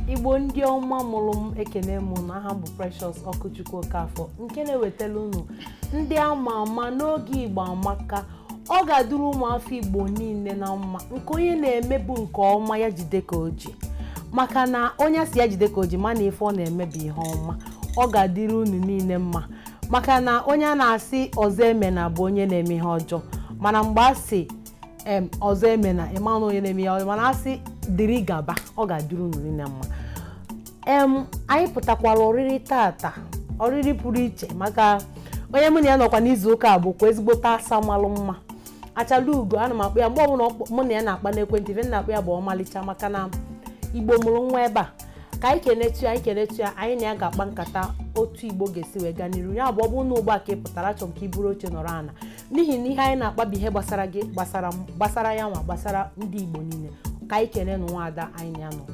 Igbo ndị ọma mụrụ m ekene mụ na aha bụ Precious Ọkụchukwu Okafọ nke na-ewetala unu ndị ama ama n'oge Igbo Amaka. Ọ ga-adụrụ ụmụafọ Igbo niile na mma nke onye na-emebu nke ọma ya jide ka oji, maka na onye si ya jide ka oji mana ife ọ na-emebi ihe ọma. Ọ ga-adịrị unu niile mma, maka na onye a na-asị ọzọ emena bụ onye na-eme ihe ọjọọ, mana mgbe a sị ọzọ emena ịma na onye na-eme ihe ọjọọ, mana asị dịrị gaba, ọ ga-adịrị unu niile mma. Anyị pụtakwara oriri tata, oriri pụrụ iche, maka onye mụ na ya nọkwa n'izu ụka a bụkwa ezigbo asa malụ mma. Achala ugo ana m akpọ ya mgbe ọbụla mụ na ya na-akpa n'ekwentị, ife na-akpọ ya bụ ọmalịcha, maka na Igbo mụrụ nwa ebe a. Ka anyị kenetu ya, anyị na ya ga-akpa nkata otu Igbo ga-esi wee gaa n'iru. Ya bụ ọ bụrụ na ugbu a ka ị pụtara achọ nke iburu oche nọrọ ana, n'ihi na ihe anyị na-akpabi ihe gbasara gị, gbasara ya nwa, gbasara ndị Igbo niile. Ka anyị kene nụ nwaada anyị na ya nọ.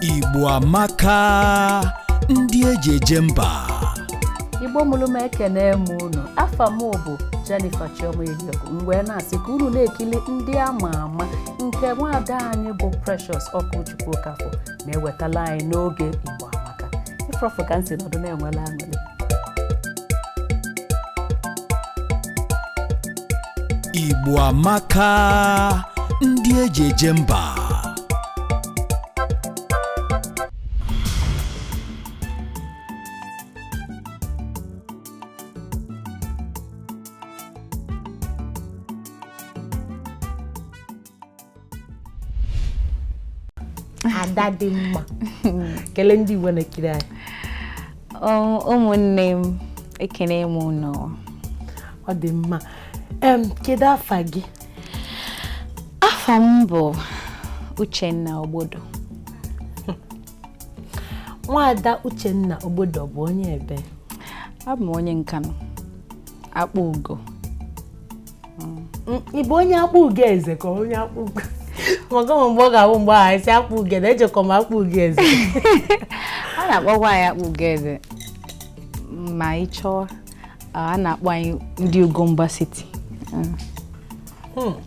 Igbo Amaka, ndị eji eje mba. Igbo mụrụ m ekene m unu. Afa m bụ Jennifer Chioma Eliọgụ. Mgbe na-asị ka unu na-ekili ndị ama ama nke nwaada anyị bụ Precious Ọkụchukwu Okafọ na-ewetala anyị n'oge Igbo Amaka. Ifrọfọ ka nsi nọdụ na-enwela aṅụrị. Igbo Amaka, ndị eji eje mba. Ada dị mma. Kele ndị Igbo na-ekiri anyị. Ụmụnne m ekene m unu. Ọ dị mma. Kedu afa gị? Afa m bụ Uchenna Ogbodo. Nwaada Uchenna Ogbodo bụ onye ebe? Abụ m onye Nkanu, Akpa Ugo. Ị bụ onye Akpa Ugo eze ka onye Akpa Ugo? Maka mgbe ọ ga-abụ mgbe a esi Akpa Ugo ejekọ m Akpa Ugo eze. A na-akpọkwa anyị Akpa Ugo eze ma ị chọọ, a na-akpọ anyị ndị Ugomba City.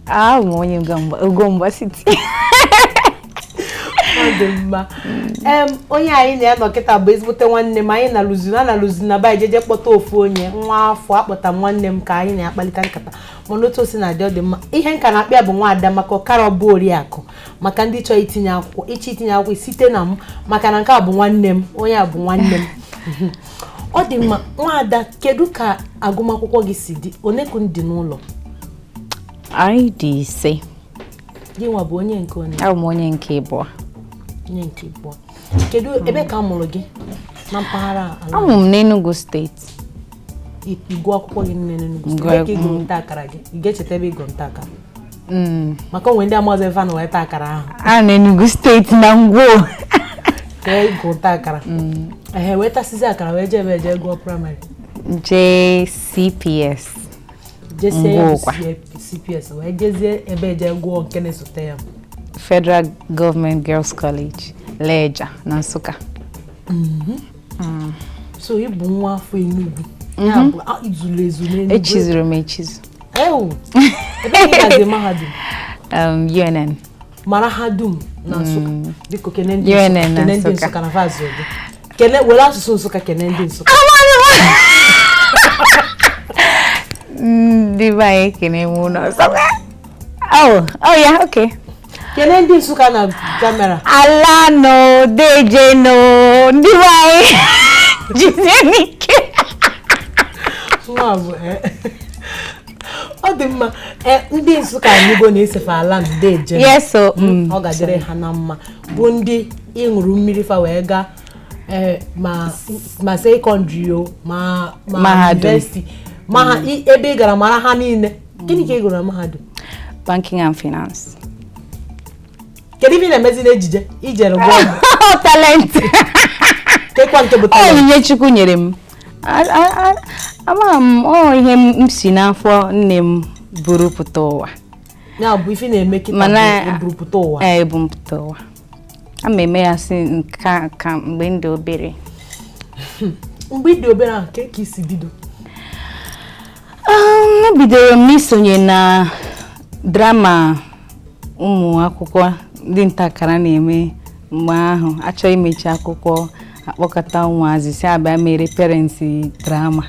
Abụ m onye Ugomba City. Ọ dị mma. Onye anyị na-anọ kịta bụ ezigbote nwanne m. Anyị na-alụzi na ba ejeje kpọta ofu onye nwa afọ akpọta nwanne m ka anyị na-akpalite nkata, mana otu osi na-adị ọ dị mma. Ihe nka na-akpịa bụ nwaada maka ọkara ọbụ oriakụ, maka ndị chọọ itinye akwụkwọ site na m, maka na nke a bụ nwanne m, onye a bụ nwanne m. Ọ dị mma. Nwaada, kedu ka agụmakwụkwọ gị si dị? Onekwu dị n'ụlọ? Anyị dị ise. Gị nwa bụ onye nke onye? Abụ m onye nke ịbụọ. Onye nke ịbụọ. Kedu ebe ka a mụrụ gị na mpaghara ala? Amụ m n'Enugu steeti. Ịgụ akwụkwọ gị n'Enugu steeti? Ebe ka ịgụ nta akara gị? Ị ga-echeta ebe ịgụ nta akara? Maka onwe ndị amaọzọ ebe a na weta akara ahụ. A n'Enugu steeti na Ngwo. Ka ịgụ nta akara. Wetasizi akara wee jee eje gụọ praịmarị. JCPS. CPS wee jezie ebe eje gụọ nke na-esote ya. Federal Government Girls College, Leja, na Nsụka. So ị bụ nwa afọ Enugu. Ya bụ izuru ezu n'Enugu. Echizuru m echizu. Ebe ị gazi mahadum? UNN. Mahadum na Nsụka. Biko kene ndị UNN na Nsụka na vaazụ gị. Kene were asụsụ Nsụka kene ndị Nsụka. Ndị be anyị kene m n'Nsụka. Oh yeah, okay. Kene ndị Nsụka na kamera. Ala no, deje no, ndị be anyị jizie n'ike. Nwa bụ ọ dị mma. Ndị Nsụka anyịgo na-esefe ala ndeje. Yes, so ọ ga-adịrị ha na mma. Bụ ndị ịṅụrụ mmiri fa wee gaa ma secondary o ma university. Ebe ị gara mara ha niile. Gịnị ka ị gụrụ na mahadum? Banking and Finance. Kedu ife na-emezi n'ejije? Ijere gụọ talent. Kekwa nke bụ talent. Ihe Chukwu nyere m. Ama m ihe m si n'afọ nne m buru pụta ụwa. Ya bụ ife na-eme kịta Mana eburupụta ụwa. ebumpụta ụwa. Ama eme ya si nka ka mgbe ndị obere. Mgbe ị dị obere ahụ ka isi bido? Ebidoro m isonye na drama ụmụ akwụkwọ ndị ntakara na-eme mgbe ahụ. Achọ imechi akwụkwọ akpọkọta ụmụazị si abịa mere parents drama,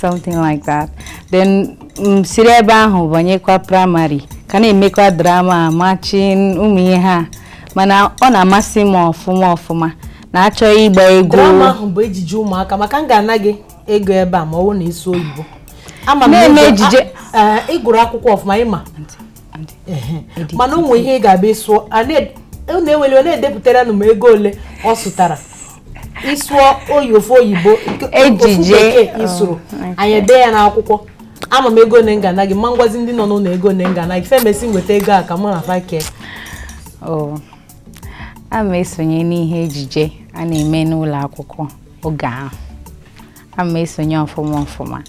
something like that. Then siri ebe ahụ banyekwa primary ka na-emekwa drama matching ụmụ ihe ha, mana ọ na-amasị m ọfụma na achọ ịgba egwu. Drama ahụ bụ ejije ụmụaka maka m ga-ana gị ego ebe a ma ọ bụ na ịsụ oyibo. Na-eme ejije ịgụrụ akwụkwọ ọfụma ịma mana ụmụ ihe ị ga-abịa ịsụọ na-eweli na-edepụtara nụ m ego ole ọ sụtara ịsụọ ofu oyibo ejije ịsụrụ anyị ede ya n'akwụkwọ. Ama m ego ole m ga-ana gị ma ngwazi ndị nọ n'ụlọ ego ole m ga-ana gị femesi nweta ego a ka mụ na fake. A ma esonye n'ihe ejije a na-eme n'ụlọ akwụkwọ oge ahụ. A ma esonye ọfụma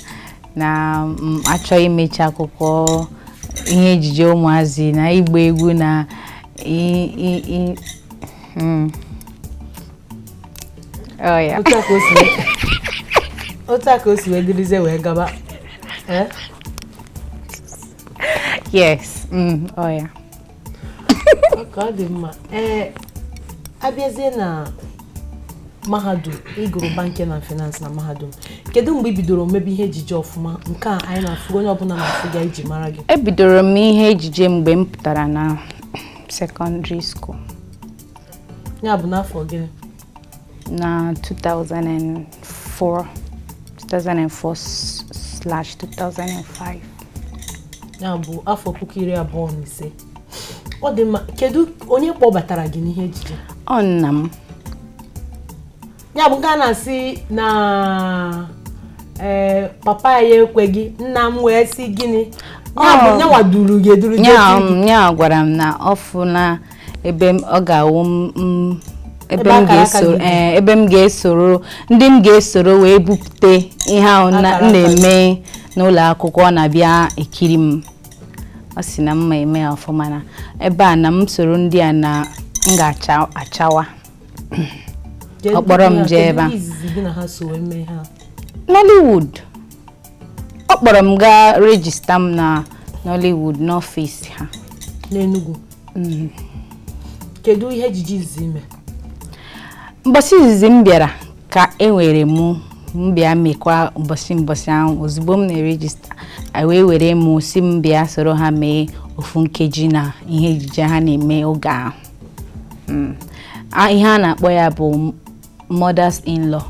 na achọ imechi akwụkwọ ihe ejije ụmụazị na ịgba egwu na otu a ka o si wee dịrịzie wee gaba. Yes, Ka ọ dị mma. Abịazie na mahadum ịgụrụ banking and finance na mahadum, kedu mgbe ị bidoro mebe ihe ejije ọfụma nke a anyị na-afụ onye ọbụla na-afụga iji mara gị? Ebidoro m ihe ejije mgbe m pụtara na secondary school. Ya bụ n'afọ gịnị? Na 2004/2005. Ya bụ afọ 2025. Ọ dị mma. Kedu onye kpọbatara gị n'ihe ejije? Ọ nna m. Ya bụ nke a na-asị na papa ya ekweghị, nna m wee sị gịnị? Ya bụ nyanwa duru gị eduru gị. Ya gwara m na ọfụ na ebe ọ ga-awụ ebe m ga-esoro ndị m ga-esoro wee bupute ihe ahụ na-eme n'ụlọ akwụkwọ ọ na-abịa ekiri m. Ọ sị na mma eme ọfụma na ebe a na m soro ndị a na m ga-achawa. Ọ kpọrọ m jee ebe a. Nollywood. Ọ kpọrọ m gaa regista m na Nollywood n'ọfịs ha n'Enugu. Kedu ihe ejije izizi ime? Mbọsị izizi m bịara ka enwere m bịa mekwa mbọsị ahụ ozugbo m na-erejista wee were m si m bịa soro ha mee ofu nkeji na ihe ejije ha na-eme oge ahụ. Ihe a na-akpọ ya bụ mothers in law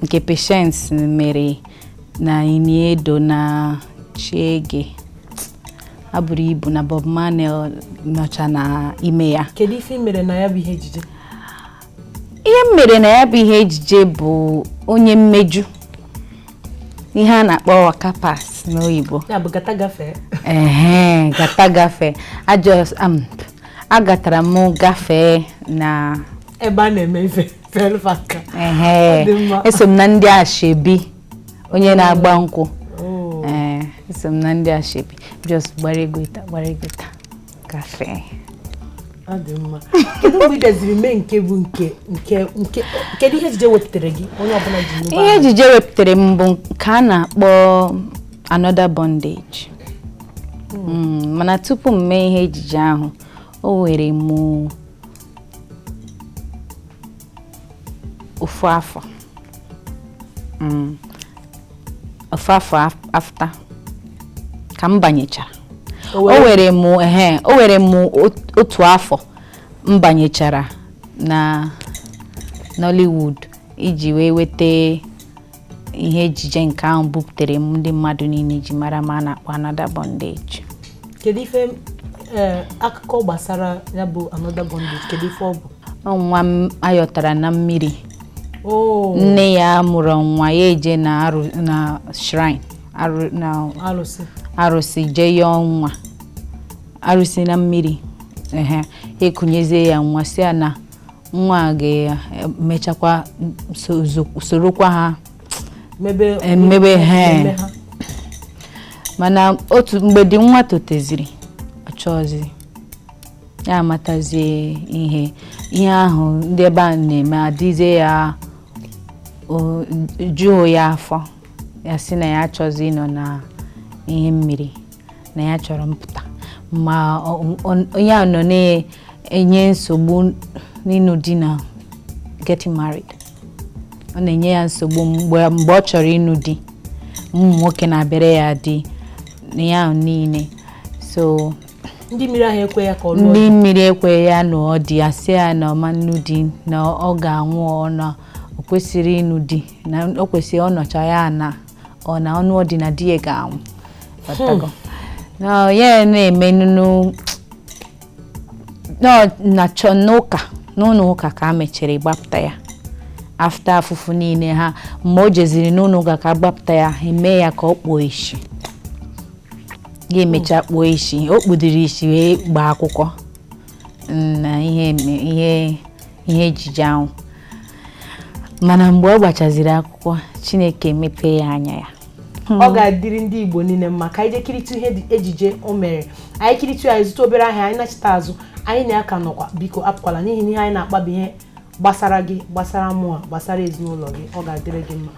nke Patience mere na Iniedo na Chiege abụrụ ibu na Bob Marley nọcha na ime ya. Kedu ife mere na ya bụ ihe ejije? Ihe m mere na ya bụ ihe ejije bụ onye mmeju, ihe a na-akpọ wakapas n'oyibo. Ya bụ gata gafee. Gata gafee. Agatara m gafee na ebe a na-eme ife felfaka. Eso m na ndị ashebi onye na-agba nkwụ. Eso m na ndị ashebi just gbarịgota gafee. Ọ dị mma. Kedu mgbe ị gaziri mee nke bụ nke kedu ihe ejije wepụtara gị onye ọbụla ji n'ụba? Ihe ejije wepụtara m bụ nke a na-akpọ Another Bondage. Mana tupu m mee ihe ejije ahụ o were m ofu afọ after ka m banyechara. O were m otu afọ m banyechara na Nollywood iji wee weta ihe ejije nke ahụ bupụtere m ndị mmadụ niile ji mara ma a na-akpọ Another Bondage. Kedu ife akụkọ gbasara ya bụ Another Bondage? Kedu ife ọ bụ? Nwa m ayọtara na mmiri. Nne ya mụrụ nwa ya eje na shrine arụsị jee ya nwa arụsị na mmiri. Ekunyezie ya nwa si na nwa ga-emechakwa sorokwa ha mebe mana otu mgbe dị nwa toteziri achọzi ya amatazie ihe ahụ ndị ebe a na-eme adịzie ya jụọ ya afọ ya sị na ya achọzi ịnọ na ihe mmiri na ya chọrọ mpụta ma onye a nọ na-enye nsogbu n'ịnụ di na getting married ọ na-enye ya nsogbu mgbe ọ chọrọ ịnụ di ụmụ nwoke na-abịara ya di na ya niile so ndị mmiri ahụ ekwe ya ka ọ lụọ ndị mmiri ekwe ya na ọ dị asị ya na ọma nnu di na ọ ga-anwụ na o kwesịrị ịnụ di na o kwesịrị ọnọcha ya na ọ na ọnụ ọ dị na di ya ga-anwụ na ya na-eme nnu na chọ n'ụlọ ụka ka a mechara gbapụta ya after afụfụ niile ha mgbe o jeziri n'ụlọ ụka ka gbapụta ya eme ya ka ọ kpuo isi ya emecha kpuo isi o kpudiri isi wee gbaa akwụkwọ na ihe ejije ahụ mana mgbe ọ gbachaziri akwụkwọ Chineke mepee ya anya ya ọ ga-adịrị ndị Igbo niile mma ka anyị jekiritu ihe ejije o mere anyị kiritu anyị zụta obere ahịa anyị nachita azụ anyị na-aka nọkwa biko apụkwala n'ihi na ihe anyị na-akpabi ihe gbasara gị gbasara mụa gbasara ezinụlọ gị ọ ga-adịrị gị mma.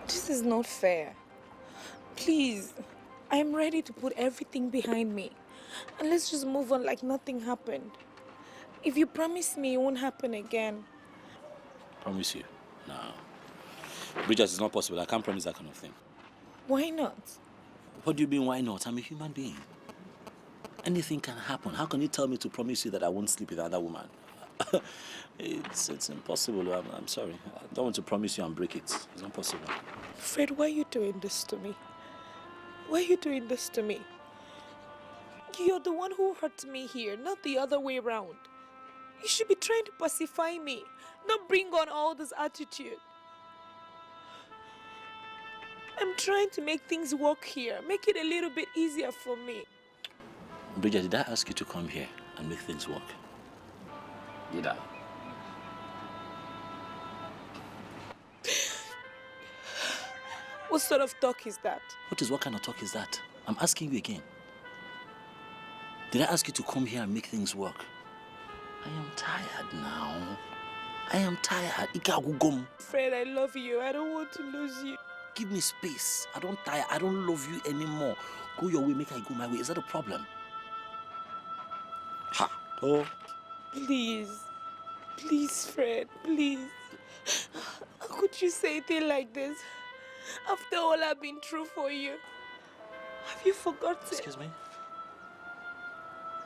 This is not fair. Please, I'm ready to put everything behind me and let's just move on like nothing happened. If you promise me it won't happen again. Promise you? No. Bridget, it's not possible. I can't promise that kind of thing. Why not? What do you mean, why not? I'm a human being. Anything can happen. How can you tell me to promise you that I won't sleep with another woman? It's impossible. I'm sorry. I don't want to promise you and break it. It's not possible. Fred, why are you doing this to me? Why are you doing this to me? You're the one who hurt me here, not the other way around. You should be trying to pacify me, not bring on all this attitude. I'm trying to make things work here, make it a little bit easier for me. Bridget, did I ask you to come here and make things work? Did I? What sort of talk is that? What kind of talk is that? I'm asking you again. Did I ask you to come here and make things work? I am tired now. I am tired. Ikagugom. Fred, I love you. I don't want to lose you. Give me space. I don't tire. I don't love you anymore. Go your way, make I go my way. Is that a problem? Ha. Oh. Please. Please, Fred. Please. How could you say a thing like this? After all I've been through for you. Have you forgotten? Excuse me?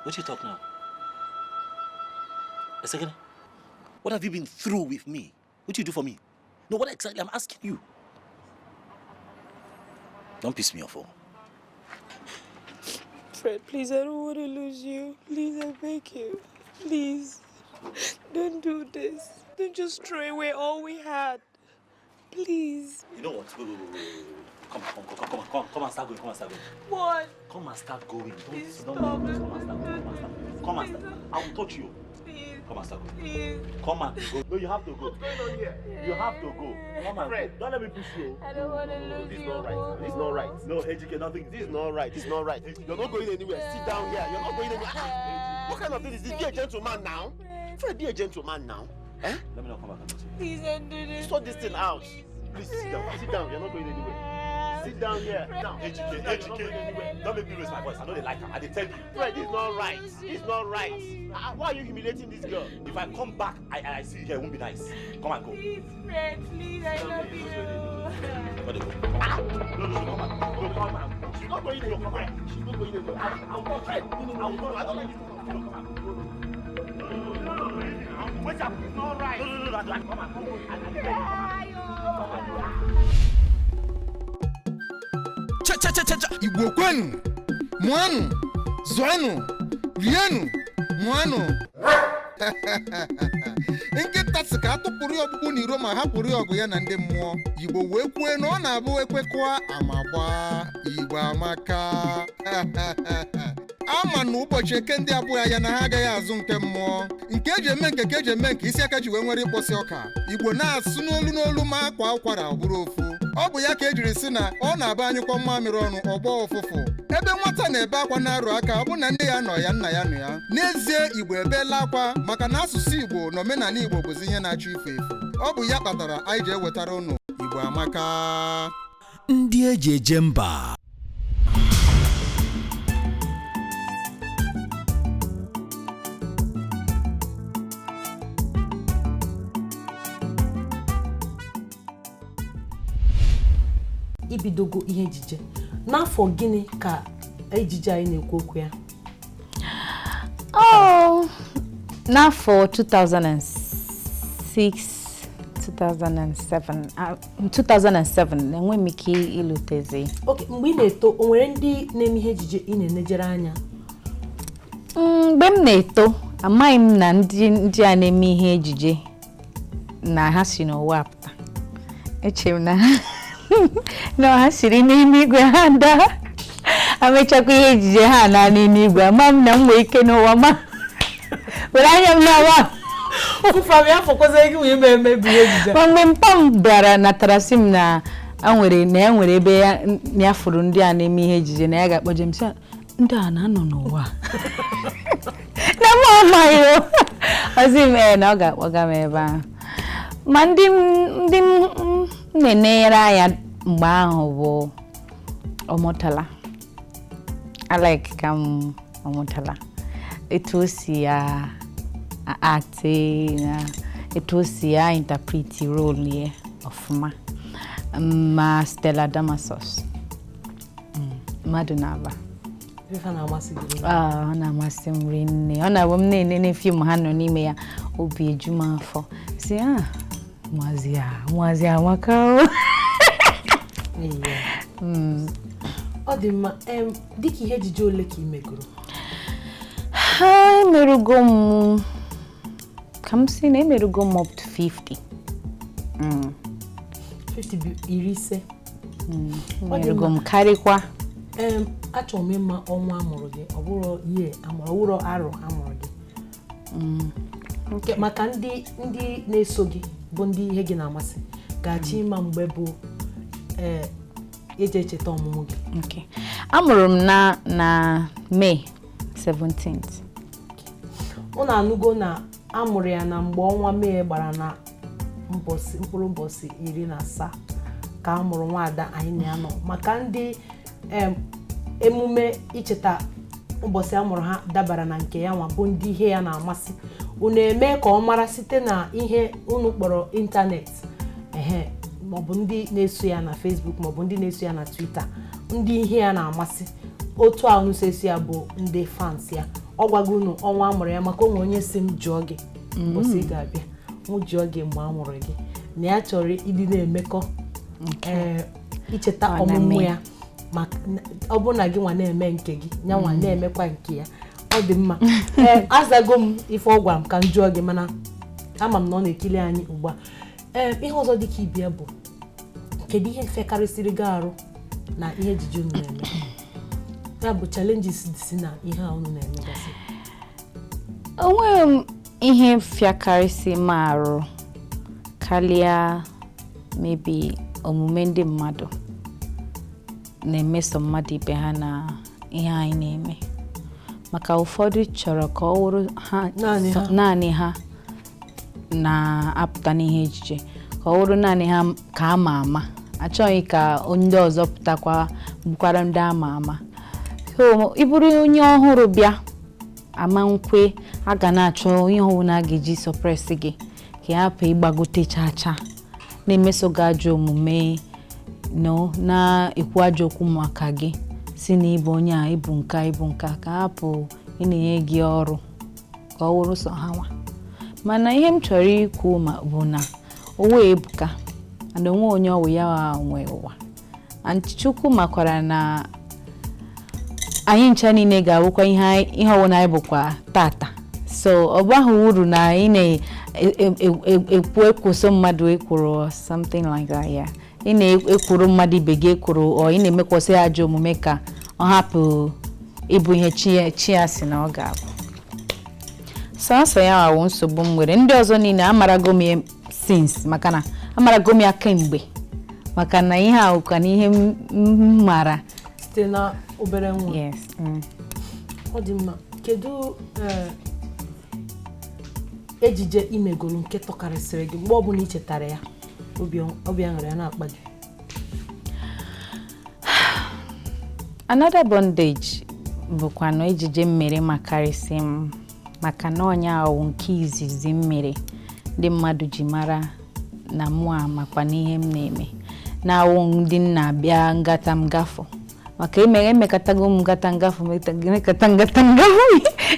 What you talk now? A second. What have you been through with me? What you do for me? No, what exactly? I'm asking you. Don't piss me off, oh. Fred, please, I don't want to lose you. Please, I beg you. Please. Don't do this. Don't just throw away all we had. Please. You know what? Wait. Come and start going. What? Come and start going. Please Don't stop. come and start going. Come and start. I will touch you. Please. Come and start going. Please. Come and go. No, you have to go. What's going on here? You have to go. Come and Fred, go. don't let me push you. I don't want to lose This is you. not right. This is not right. No, Ejike, nothing. This is not right. This is not right. You're not going anywhere. Sit down here. You're not going anywhere. What kind of thing is this? Be a gentleman now. Fred, be a gentleman now. Eh? Let me not come back and touch you. Please don't do this. Sort this thing out. Please sit down. Sit down. You're not going anywhere. Sit down here. Now, Ejike, don't make me raise my voice. I know they like her. I tell you. Fred, it's not right. It's not right. Why are you humiliating this girl? If I come back, I see you here, it won't be nice. Come and go. Please, Fred, please, I love you. Where they go? No, come back. No, come back. She's not going anywhere. She's not going anywhere. I'll go. Fred. I don't like this. Wait up. It's not right. No. Come on. Cha Igbo kwenu mwanụ zọnụ rienụ mwanụ nkịta sị ka atụpụrụ ya ọkpụkpụ n'iro ma hapụrụ ya ọgụ ya na ndị mmụọ Igbo wee kwue na ọ na-abụ ekwekwa amagba Igbo amaka ama na ụbọchị eke ndị abụghị ya na ha agaghị azụ nke mmụọ nke eji eme nke ka eji eme nke isi aka ji wee nwere ịkpọsị ọka Igbo na-asụ n'olu ma akwa ụkwara bụrụ ofu ọ bụ ya ka ejiri sị na ọ na-aba anyụkọ mmamịrị ọnụ ọgbọ ụfụfụ ebe nwata na-ebe akwa na-arụ aka ọ bụ na nne ya nọ ya nna ya nọ ya n'ezie Igbo ebeela akwa maka na asụsụ Igbo na omenala Igbo bụzi ihe na-achọ ife efu ọ bụ ya kpatara anyị ji ewetara unu Igbo amaka ndị eji eje mba. Ibidogo ihe ejije n'afọ gịnị ka ejije anyị na-ekwu okwu ya? N'afọ 2007 enwe m ike ịlụtezi. Okay, mgbe ị na-eto o nwere ndị na-eme ihe ejije ị na-enejere anya? Mgbe m na-eto amaghị m na ndị a na-eme ihe ejije na ha si n'ụwa apụta. Eche m na ha siri n'ime igwe ha daa amechakwa ihe ejije ha na n'ime igwe ama m na m nwee ike n'ụwa ma were anya m n'awa Ụfọdụ ya fọkọza gị wee mebi ejije. Mgbe mpa m bịara natara sị m na enwere ebe ya fụrụ ndị a na-eme ihe ejije na ya ga-akpọje m sị ndị a na-anọ n'ụwa na m amaghị ozi m na ọ ga-akpọga m ebe ahụ ma ndị m na-enyere anya mgbe ahụ bụ Ọmụtala. I like ka Ọmụtala etu o si ya act na etu o si ya interpret role ya ọfụma ma Stella Damasus mmadụ na-aba ọ na-amasị m rinne ọ na-abụ m na-enene fim ha nọ n'ime ya obi eju m afọ si Nwazi amaka ọ dị mma. Dịka ihe ejije ole ka ị megoro? Emerugo m ka m si na emerugo m up to 50. 50 bụ 50. Emerugo m karịkwa. Achọrọ m ịma ọnwa amụrụ gị, ọ bụrụ ihe amụrụ, ọ bụrụ arọ amụrụ gị. Maka ndị na-eso gị bụ ndị ihe gị na-amasị ga-achọ ịma mgbe bụ eji echeta ọmụmụ gị. Amụrụ m na May 17th. Unu anụgo na amụrụ ya na mgbe ọnwa Mee gbara na mkpụrụ ụbọchị 17 ka amụrụ nwaada anyị na-anọ maka ndị emume icheta ụbọchị amụrụ ha dabara na nke ya nwa bụ ndị ihe ya na-amasị. Unu eme ka ọ mara site na ihe unu kpọrọ ịntanetị maọbụ ndị na-eso ya na Facebook maọbụ ndị na-eso ya na Twitter, ndị ihe ya na-amasị otu a unu sesi ya bụ ndị fans ya. Ọ gwago unu ọnwa amụrụ ya maka onwe onye si m jụọ gị ụbọchị ị ga-abịa m jụọ gị mgbe amụrụ gị na ya chọrọ ịdị na-emekọ icheta ọmụmụ ya maka ọ bụ na gị nwa na-eme nke gị ya nwa na-emekwa nke ya. Ọ dị mma. Azago m ife ọ gwara m ka m jụọ gị mana ama m na ọ na-ekili anyị ugbu a. Ihe ọzọ dịka ibia bụ kedu ihe fekarịsịrị gị arụ na ihe ejije unu na-eme? Ya bụ challenges si na ihe a unu na-emegasị. Onwe m ihe fịakarịsị m arụ karịa maybe omume ndị mmadụ na-emeso mmadụ ibe ha na ihe anyị na-eme maka ụfọdụ chọrọ ka ọ wụrụ ha naanị ha na-apụta n'ihe ejije ka ọ wụrụ naanị ha ka ama ama achọghị ka ndị ọzọ pụtakwa bụkwara ndị ama ama. So ịbụrụ onye ọhụrụ bịa ama nkwe a ga na-achọ ihe ọbụla a ga-eji sọpresị gị ka ya hapụ ịgbagote chacha na-emeso gị ajọ omume na-ekwu ajọ okwu maka gị si na ịbụ onye a ịbụ nka ka hapụ ị na-enye gị ọrụ ka ọ wụrụ sọ ha nwa. Mana ihe m chọrọ ikwu bụ na owo ebuka and onwe onye ọwụ ya nwe ụwa Chukwu makwara na anyị ncha niile ga-awụkwa ihe ọwụ na anyị bụkwa tata so ọ baghị uru na ị na-ekwu so mmadụ ekwuru something like that ya ị na-ekwuru mmadụ ibe gị ekwuru ọ ị na-emekwasị ajọ omume ka ọ hapụ ịbụ ihe chi ya si na ọ ga-abụ sọsọ ya awụ nsogbu m nwere ndị ọzọ niile amarago m since maka na amarago m ya kemgbe maka na ihe ahụ ka na ihe m mara site na obere nwa. Yes. Ọ dị mma. Kedu ejije imegolu nke tọkarịsịrị gị mgbe ọbụla i chetara ya obi aṅụrị ya na-akpa gị? Another bondage bụkwa na ejije mmere makarịsị m maka na ọnya ahụ nke izizi mmere ndị mmadụ ji mara na mụ makwa n'ihe m na-eme na awụ ndị na-abịa ngata m gafọ maka emekatago m ngata ngafọ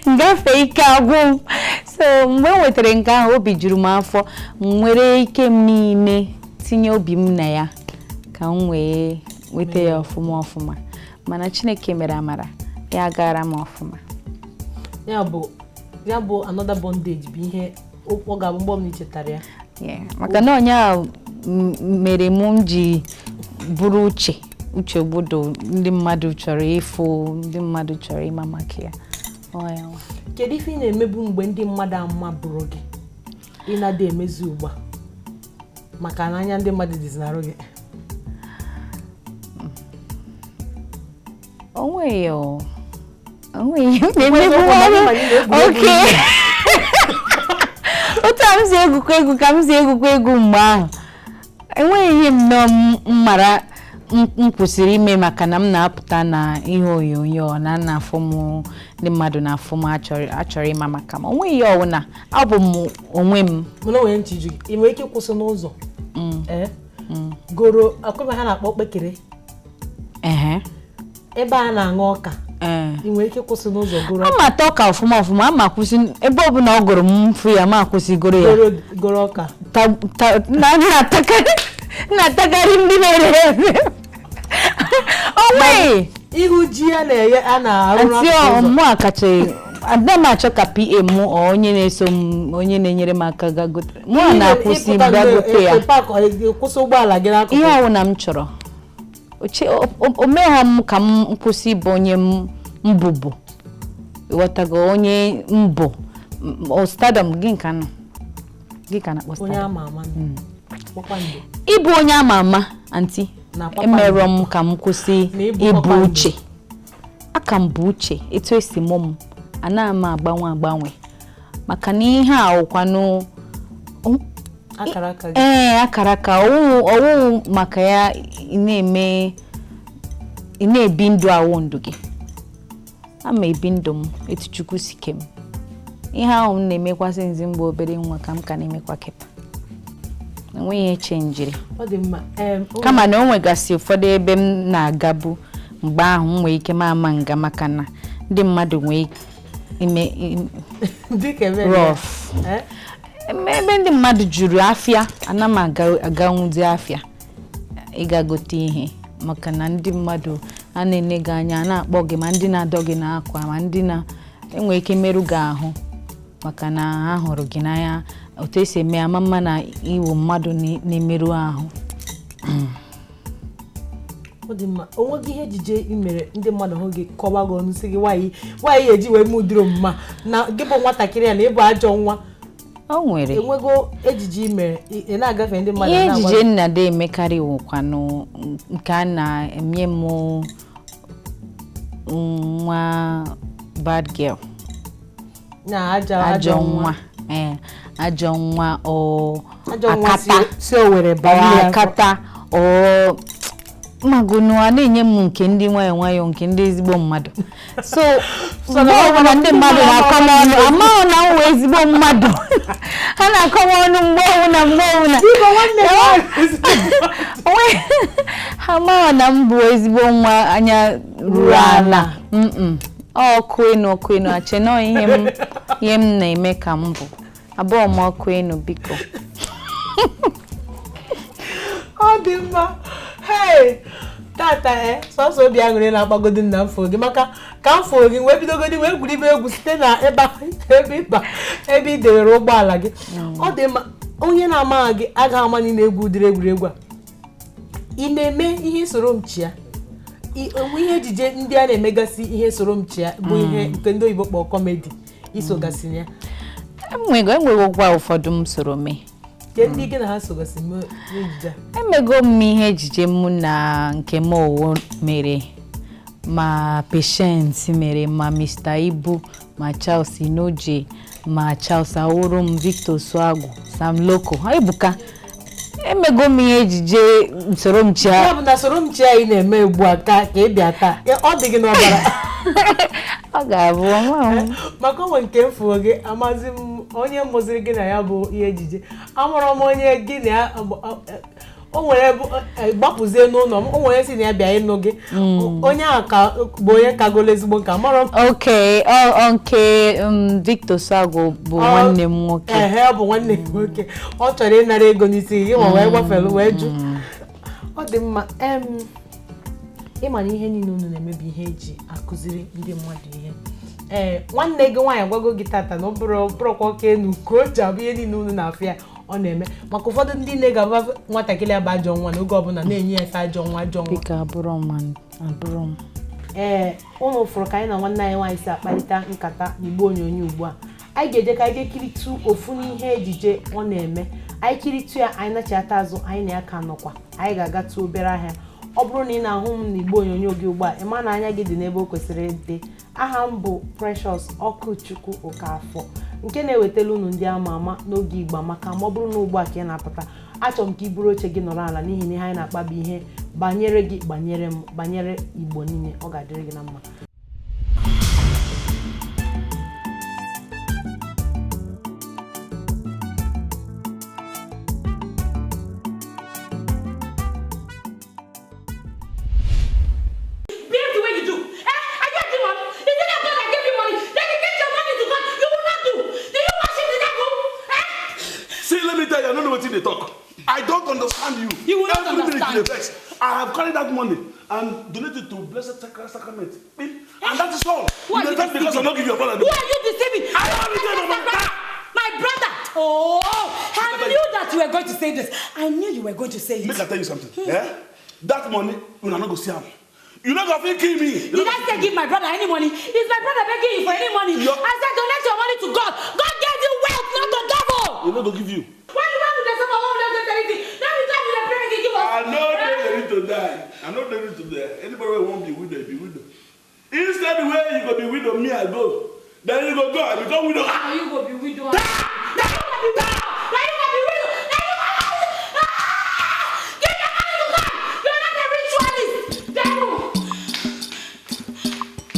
ngafe ike agwụ m so mgbe m nwetara nke ahụ obi juru m afọ nwere ike m niile tinye obi m na ya ka m wee weta ya ọfụma mana Chineke mere amara ya gara m ọfụma. Ya bụ another bondage bụ ihe ọ ga-abụ mgbe m chetara ya. Maka na onye ahụ mere m ji bụrụ uche ogbodo ndị mmadụ chọrọ ịfụ ndị mmadụ chọrọ ịma maka ya. Kedu ife ị na-emebu mgbe ndị mmadụ ama bụrụ gị ị na-ada emezu ugbu a maka na anya ndị mmadụ dịzi n'arụ gị? Onweghị na-emebu okay. Otu a m si egwukwa egwu ka m si egwukwa egwu mgbe ahụ enweghị ihe mmara m kwụsịrị ime maka na m na-apụta na ihe onyonyo na na-afụ m ndị mmadụ na-afụ m achọrọ ịma maka m onweghị ihe ọwụna abụ m onwe m. Mana onwe ntiju gị ị nwere ike kwụsị n'ụzọ goro akwụkwọ ha na-akpọ okpekere ebe a na-aṅụ ọka ị nwere ike kwụsị n'ụzọ goro ama ata ọka ọfụma ama kwụsị ebe ọbụla ọ gụrụ m mfu ya ma kwụsị goro ya goro ọka na-atakarị ndị na-ere ere onwe ihu ji ya na-eghe a na-arụ mụ akacha ada m achọ ka PA m onye na-eso m onye na-enyere m aka gagote mụ na-akwụsị gagote ya kwụsị ụgbọala gị n'akụkụ ihe ọwụ na m chọrọ o meghọ m ka m kwụsị ịbụ onye mbụbụ ịghọtago onye mbụ stardom gị ka na-akpọ onye ama ama ịbụ onye ama ama anti emerọ m ka m kwụsị ịbụ uche aka m bụ uche etu esi mụ m ana m agbanwe maka na ihe a ọkwanụ akaraka ọwụ maka ya ị na-ebi ndụ awụ ndụ gị ama ebi ndụ m etu Chukwu si ke m ihe ahụ m na-emekwasị nzi mgbe obere nwa ka m ka na-emekwa kịta enweghị ihe chenjiri kama na o nwegasị ụfọdụ ebe m na-agabu mgbe ahụ m nwee ike ma ama nga maka na ndị mmadụ nwee ime rough ebe ndị mmadụ juru afịa ana m aganwụdị afịa ịgagote ihe maka na ndị mmadụ a na-ene gị anya na-akpọ gị ma ndị na-adọ gị n'akwa ma ndị na-enwe ike merụ gị ahụ maka na ha hụrụ gị n'anya otu esi eme ama mma na iwu mmadụ na-emerụ ahụ. Ọ dị mma onweghị ihe ejije imere ndị mmadụ hụ gị kọba gị ọnụ sị gị nwaanyị eji wee mụdịrị mma na gị bụ nwatakịrị ya na ịbụ ajọ nwa? O nwere enwego ejije imere ị na-agafe ndị mmadụ ihe ejije nna dị emekarị wụkwanụ nke a na-eme m nwa bad girl na ajọ nwa ajọ nwa akata si Owerri akata magunu a na-enye m nke ndị nwayọọ nke ndị ezigbo mmadụ so mgbe ọbụla ndị mmadụ na-akọ m ọnụ amaghị na m wee ezigbo mmadụ ha na-akọ m ọnụ mgbe ọbụla ha amaghị na m bụ ezigbo nwa anya ruru ala ọkụ enu achị nọ ihe m na-eme ka m bụ abụọ m ọkụ enu biko. Ọ dị mma. Hey, tata sọsọ obi aṅụrị na-akpagodo nna mfo gị maka ka m fụrụ gị wee bidogodi wee gwuribe egwu site na ebe ị dewere ụgbọala gị ọ dị mma onye na-amaghị gị agaghị ama na ị na-egwu ụdịrị egwuregwu a ị na-eme ihe soro m chia onwe ihe ejije ndị a na-emegasị ihe soro m chia bụ ihe nke ndị oyibo kpọrọ kọmedi isogasị ya enwego gwa ụfọdụ m soro mee ke ndị gị na ha sogasị ejije emego m ihe ejije mụ na nke m owo mere ma Patience mere ma Mr. Ibu ma Charles Inoje ma Charles Awurum Victor Suagu Sam Loko ha ebuka emego m ihe ejije soro m chia ya bụ na soro m chia ị na-eme ugbu a ka ị bịa taa ọ dị gị n'ọbara ọ ga-abụ maka onwe nke mfụ gị amazi m onye mụziri gị na ya bụ ihe ejije amụrụ m onye gị na ya o nwere gbapụzie n'ụlọ m o nwere si na ya bịa ịnụ gị onye ahụ bụ onye kagolo ezigbo nka mara nke Victor Sago bụ nwanne m nwoke ọ bụ nwanne m nwoke ọ chọrọ ịnara ego n'isi gị ma wee gbafere wee jụ ọ dị mma ịma na ihe niile unu na-emebi ihe eji akụziri ndị mmadụ ihe nwanne gị nwaanyị gwago gị tata na ọ bụrụkwa oke enu ka o ji abụ ihe niile unu na-afụ ya ọ na-eme maka ụfọdụ ndị nne ga-aba nwatakịrị abụ ajọ nwa n'oge ọbụla na-enye ya efe ajọ nwa ụnụ fụrụ ka anyị na nwanne anyị nwaanyị si akparịta nkata n'igbo onyonyo ugbu a anyị ga-eje ka anyị ga-ekiritu ofu n'ihe ejije ọ na-eme anyị kiritu ya anyị nachata azụ anyị na ya ka nọkwa anyị ga-agatu obere ahịa ọ bụrụ na ị na-ahụ m n'igbo onyonyo gị ugbu a ịma na anya gị dị n'ebe o kwesịrị ịdị aha m bụ Precious Ọkụchukwu Okafọ nke na-ewetala unu ndị ama ama n'oge Igbo maka ma ọ bụrụ na ugbu a ka ị na-apụta achọrọ m ka ị buru oche gị nọrọ ala n'ihi na ihe anyị na-akpabi ihe banyere gị banyere m banyere Igbo niile ọ ga-adịrị gị na mma I don't understand you. You will not understand. I have carried that money and donated to Blessed Sacrament. And that is all. Who are you deceiving? Because I'm not giving your brother. Who are you deceiving? I don't want my brother. Oh, I knew that you were going to say this. I knew you were going to say it. Make I tell you something. That money, you are not going to see him. You're not going to kill me. Did I say give my brother any money? Is my brother begging you for any money? I said donate your money to God. God gave you wealth, not the devil. You're not going to give you. Why you want to say my mom doesn't say anything? Now you tell me the parents they give us. I know they need to die. I know they need to die. Anybody who won't be widow, be widow. Instead the way you go be widow, me I go. Then you go I become widow. Now you go be widow. Now you go be widow. Now you go be widow. Now you go give your money to God. You're not a ritualist. Devil.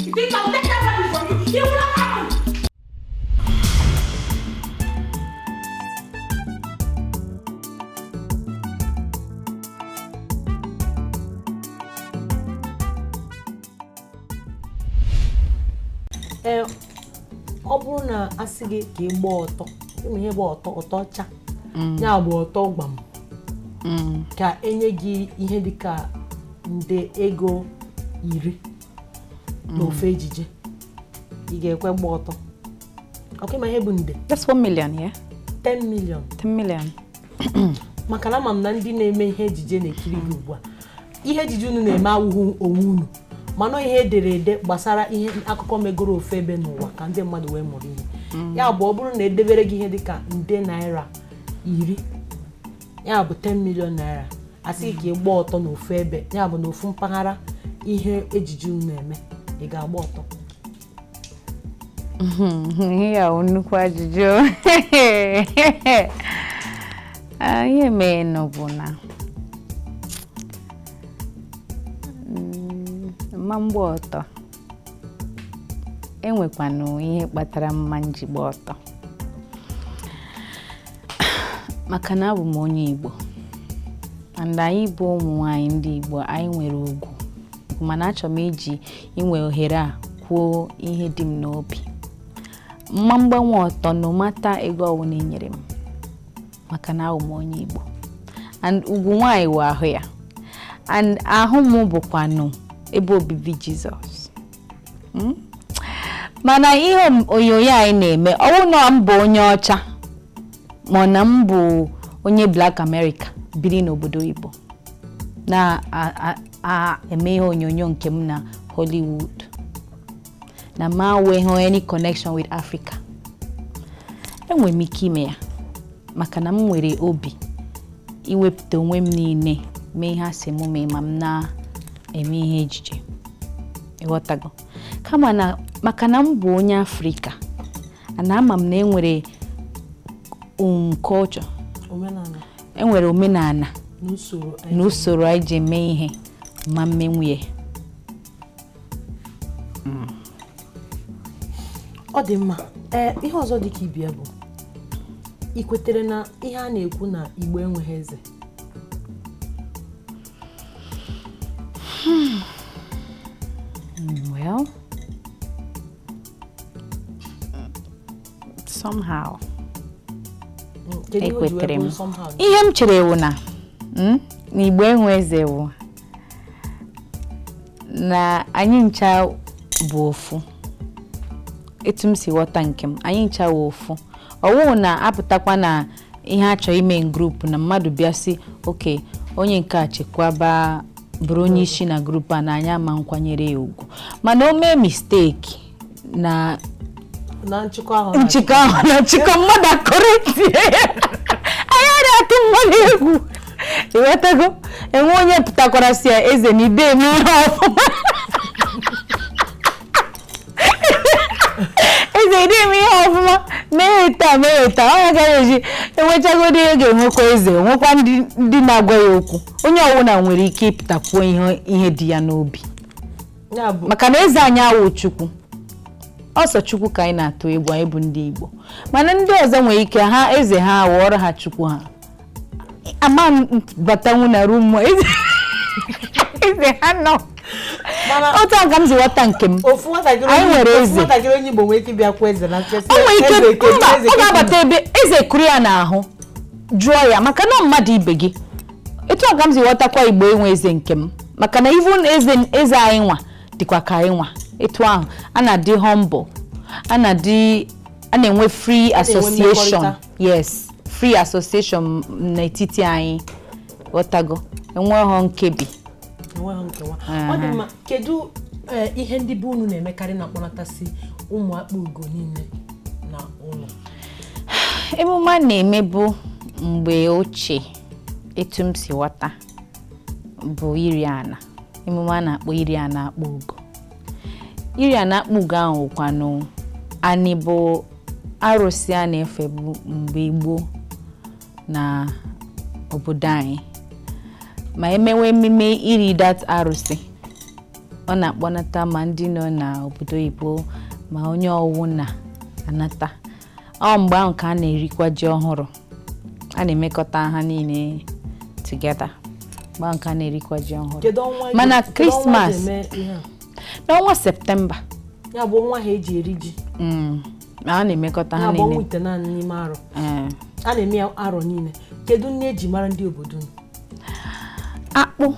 You think I'll take that money from you? It will not happen. Ọ bụrụ na asị gị ka ị gbaa ọtọ ịmụ ihe bụ ọtọ ọcha ya bụ ọtọ gbam ka enye gị ihe dịka nde ego 10 n'ofe ejije ị ga-ekwe gba ọtọ ọkụ ma ihe bụ nde that's 1 million, yeah? 10 million 10 million. maka na ma ndị na-eme ihe ejije na-ekiri gị ugbu a ihe ejije unu na-eme awụhụ onwe unu mana ihe ederede gbasara ihe akụkọ megoro ofe ebe n'ụwa ka ndị mmadụ wee mụrụ ihe ya bụ ọ bụrụ na edebere gị ihe dịka nde naira 10 ya bụ 10 million naira asị ka ị gba ọtọ n'ofe ebe ya bụ n'ofu mpaghara ihe ejije unu na-eme ị ga-agba ọtọ ihe ya nnukwu ajụjụ ihe mee n'ọbụ na mma mgba ọtọ enwekwanụ ihe kpatara mma njigba ọtọ maka na abụ m onye Igbo and anyị bụ ụmụ nwanyị ndị Igbo anyị nwere ugwu mana achọrọ m iji inwe ohere a kwuo ihe dị m n'obi mma mgbanwe ọtọ no mata ego ọwụna enyere m maka na abụ m onye Igbo and ugwu nwanyị wụ ahụ ya and ahụ m bụkwanụ ebe obibi Jizọs Mana ihe onyonyo anyị na-eme ọwụ na m bụ onye ọcha ma na m bụ onye Black America biri n'obodo Igbo na eme ihe onyonyo nke m na Hollywood na ma nweghị any connection with Africa. Enwere m ike ime ya maka na m nwere obi iwepụta onwe m niile mee ihe asị m mee ma m na-eme ihe ejije ịghọtago kama na maka na m bụ onye Africa ana ama m na enwere culture enwere omenala n'usoro anyị ji eme ihe ma mmenwuye. Ọ dị mma. Ihe ọzọ dị ka ibia bụ ikwetere na ihe a na-ekwu na Igbo enweghị eze. Well, somehow. Ekwetere m. Ihe m chere wụ na Igbo enwe eze wụ na anyị ncha bụ ofu. Etu m si ghọta nke m anyị ncha wụ ofu. Ọwụ na apụtakwa na ihe achọ ime group na mmadụ bịa si okay onye nke a chekwaba bụrụ onye isi na group a na anya ma nkwanyere ya ugwu. Mana o mee mistake na nchịkọ ahụ mmadụ akọrịtị anyị na-atụ mmadụ egwu ịghọtago enwe onye pụtakwara si ya eze na ide eme ihe ọfụma eze ide eme ihe ọfụma mee taa ọ gaghị eji enwechagodi ego enwekwa eze nwekwa ndị na-agwa ya okwu onye ọwụna nwere ike ịpụtakwuo ihe dị ya n'obi maka na eze anyị awụ Chukwu ọsọ Chukwu ka anyị na-atụ egwu anyị bụ ndị Igbo mana ndị ọzọ nwere ike ha eze ha awọrọ ha Chukwu ha ama batanwu na rumo eze ha nọ otu aka m ziwata nke m anyị nwere eze onye Igbo nwere ike bịa kwa eze na ọ ga-abata ebe eze kuru ya n'ahụ jụọ ya maka na mmadụ ibe gị etu aka m ziwatakwa Igbo enwe eze nke m maka na even eze anyị nwa dịkwa ka anyị nwa etu ahụ a na-adị humble a na-enwe free association yes free association n'etiti anyị ghọtago enweghị nkebi. Ọ dị mma. Kedu ihe ndị bụ unu na-emekarị na kpọnatasị ụmụ akpụ ugo niile na ụlọ? Emume a na-emebu mgbe ochie etu m si ghọta bụ iri ana. Emume a na-akpọ iri ana akpụ ugo. Iri ana akpụ ugo ahụ kwanụ anyị bụ arụsị a na-efe mgbe gboo na obodo anyị ma emewe ememe iri dat arụsị ọ na-akpọnata ma ndị nọ na obodo Igbo ma onye ọwụ na-anata ọ mgbe ahụ ka a na-erikwa ji ọhụrụ a na-emekọta ha niile together mgbe ahụ ka a na-erikwa ji ọhụrụ mana Christmas n'ọnwa Septemba ya bụ ọnwa ha eji eri ji a na-emekọta ha niile a na-eme arọ niile. Kedu nne eji mara ndị obodo? Akpụ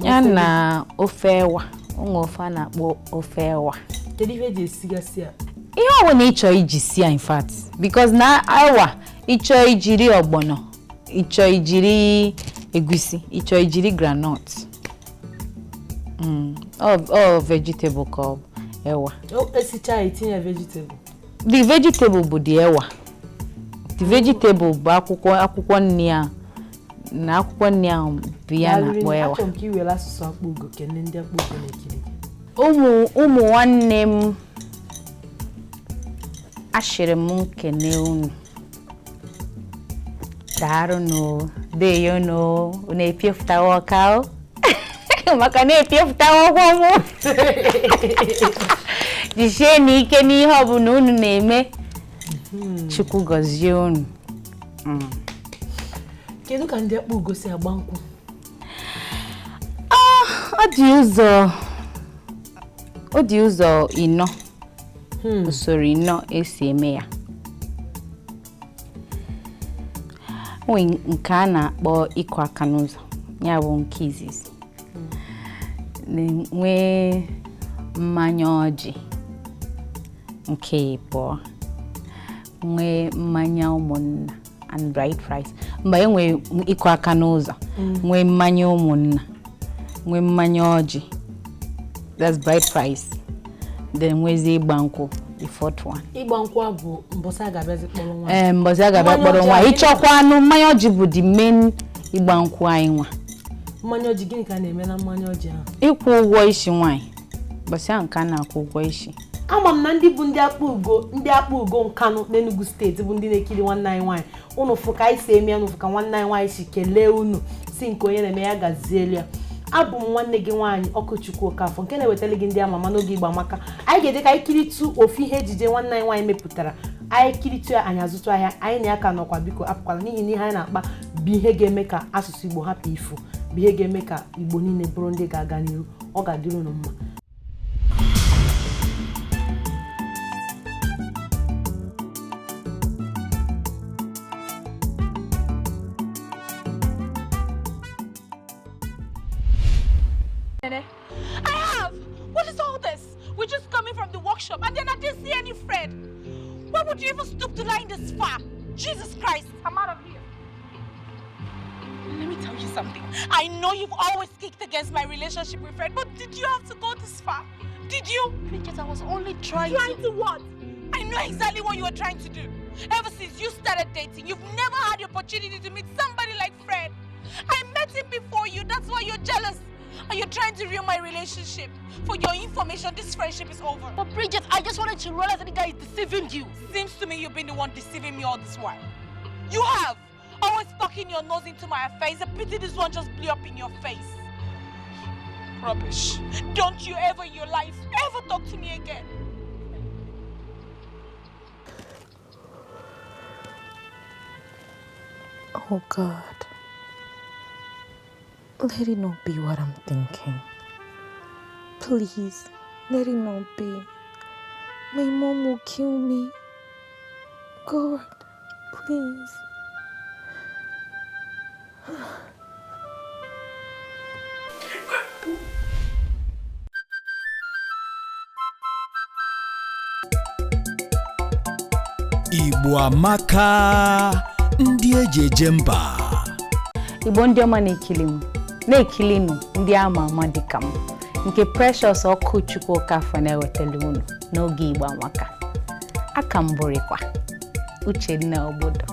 ya na ofe ewa onwe ofe a na-akpọ ofe ewa. Kedu ihe eji esigasị ya? Ihe ọ bụla ịchọ iji si ya in fact because na ewa ịchọ ijiri ọgbọnọ ịchọ ijiri egusi ịchọ ijiri groundnut all vegetable ka ewa esicha itinye vegetable. The vegetable bụ the ewa. The vegetable bụ akwụkwọ nri a na akwụkwọ nri ahụ bụ ya na akpọ ewa. Achọrọ m ka i were asụsụ akpụ ugo kene ndị akpụ ugo na-ekiri. Ụmụ nwanne m ashịrị m nkene unu daarụ deyo na-epiefutawa ọka maka na-epiefutawa ọgwọ mụ jisie n'ike n'ihe ọbụla unu na-eme Chukwu gọzie unu. Kedu ka ndị akpụ ugo si agba nkwụ? Ọ dị ụzọ ịnọ usoro ịnọ esi eme ya. Onwe nke a na-akpọ ịkụ aka n'ụzọ ya bụ nke izizi nwee mmanya ọjị nke ịbụọ nwee mmanya ụmụnna and bride price mgbe enwe ịkụ aka n'ụzọ nwee mmanya ụmụnna nwee mmanya ọjị that's bride price then nwezi ịgba nkwụ the fourth one ịgba nkwụ bụ mbọsị agabịazi kpọrọ nwa mbọsị agabịa kpọrọ nwa ịchọkwa anụ mmanya ọjị bụ the main ịgba nkwụ anyị nwa mmanya ọjị gịnị ka na-eme na mmanya ọjị ahụ ịkwụ ụgwọ isi nwaanyị mbọsị ahụ ka a na-akwụ ụgwọ isi ama m na ndị bụ ndị akpa ugo Nkanụ n'Enugu steeti bụ ndị na-ekiri nwanne anyị nwaanyị unu fụ ka anyị si eme ya n'ụfụ ka nwanne anyị nwaanyị si kelee unu si nke onye na-eme ya gazielu ya abụ m nwanne gị nwaanyị Ọkụchukwu Okafọ nke na-ewetara gị ndị ama ama n'oge Igbo Amaka anyị ga-eje ka anyị kiritu ofu ihe ejije nwanne anyị nwaanyị mepụtara anyị kiritu ya anyị azụtụ ahịa anyị na ya ka nọkwa biko apụkwala n'ihi na ihe anyị na-akpa bụ ihe ga-eme ka asụsụ Igbo hapụ ifu bụ ihe ga-eme ka Igbo niile bụrụ ndị ga-aga n'ihu ọ ga-adịrị unu mma. I have! What is all this? We're just coming from the workshop and then I didn't see any Fred. Why would you even stoop to line this far? Jesus Christ, I'm out of here. Let me tell you something. I know you've always kicked against my relationship with Fred, but did you have to go this far? Did you? Bridget, I was only trying to what? I know exactly what you were trying to do. Ever since you started dating, you've never had the opportunity to meet somebody like Fred. I met him before you, that's why you're jealous. And you're trying to ruin my relationship. For your information, this friendship is over. But Bridget, I just wanted to realize that the guy is deceiving you. Seems to me you've been the one deceiving me all this while. You have. Always poking your nose into my affairs. A pity this one just blew up in your face. Rubbish. Don't you ever in your life ever talk to me again. Oh God. Let it not be what I'm thinking. Please, let it not be. My mom will kill me. God, please. Igbo Amaka, ndị eji eje mba. Igbo ndị ọma na-ekili m ndị ama ama dịka m nke Precious Ọkụchukwu Okafọ na-ewetele unu n'oge Igbo Amaka. Aka m bụrịkwa UCHE OGBODO.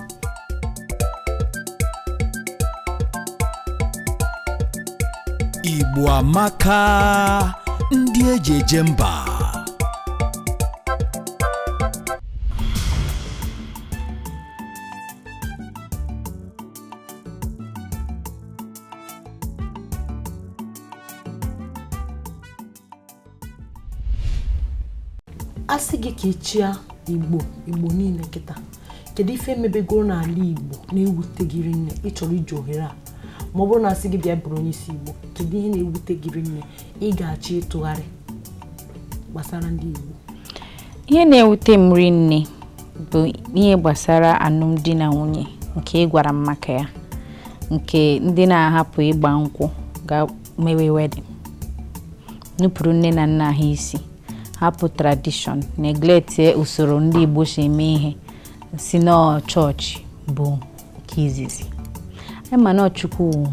Igbo Amaka, ndị eji eje mba. Asị gị ka ịchịa Igbo niile kịta kedu ife mebegoro n'ala Igbo na-ewute gị nne ịchọrọ ije ohere a ma ọ bụrụ na asị gị bịa bụrụ onye isi Igbo kedu ihe na-ewute gị nne ị ga-achị ịtụgharị gbasara ndị Igbo? Ihe na-ewute m nne bụ ihe gbasara alụmdi na nwunye nke ị gwara m maka ya nke ndị na-ahapụ ịgba nkwụ ga mewe wedding nupụrụ nne na nna ha isi hapụ tradition neglect usoro ndị Igbo si eme ihe si na chọọchị bụ nke izizi mana Chukwu